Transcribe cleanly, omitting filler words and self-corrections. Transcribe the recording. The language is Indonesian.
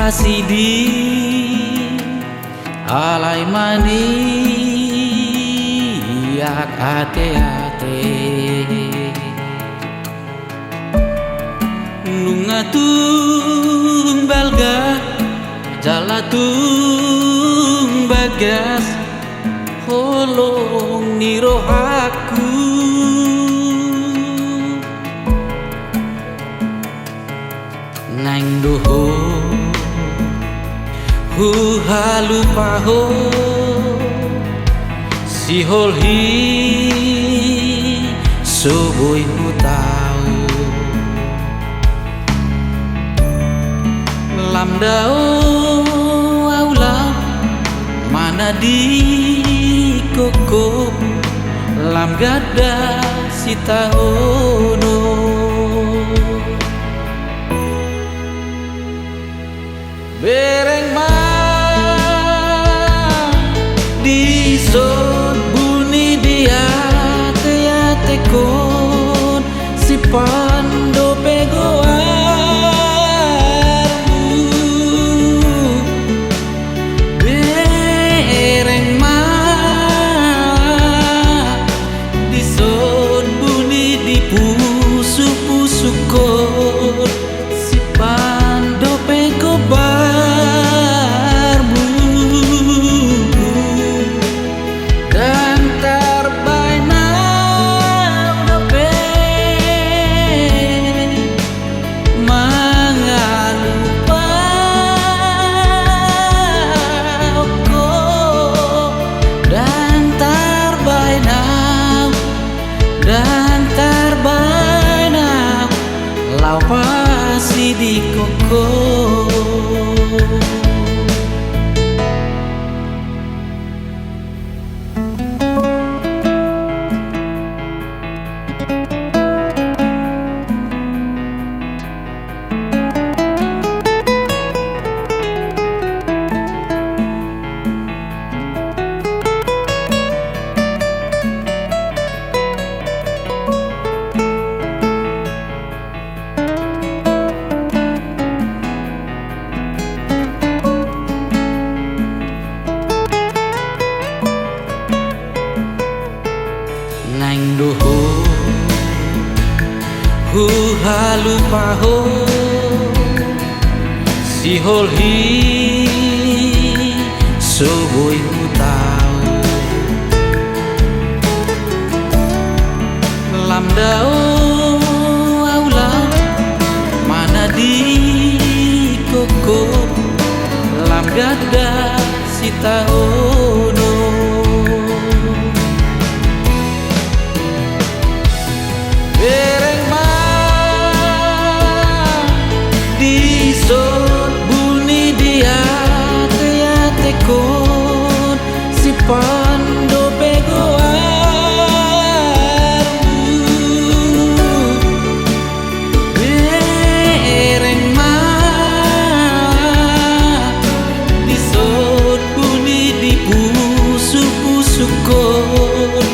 pasidi alai mani yak ate-ate nungatung balga jalatung bagas holong niro aku nang doho hu halu paho si holhi soboi hu tau lam dao aula mana di koko lam gada si tahono bereng ma di zon buni dia te kon si pando pegoarmu bereng ma di zon buni di pusu kon si pando pegoarmu dan terbaik lau pasti di koko nang doho hu halu paho si holhi soboi hu tau lam dao aula mana di koko lam gada si tahono bereng ma di zon buni dia te kon si pando pegoarmu bereng ma di zon buni di pusu kon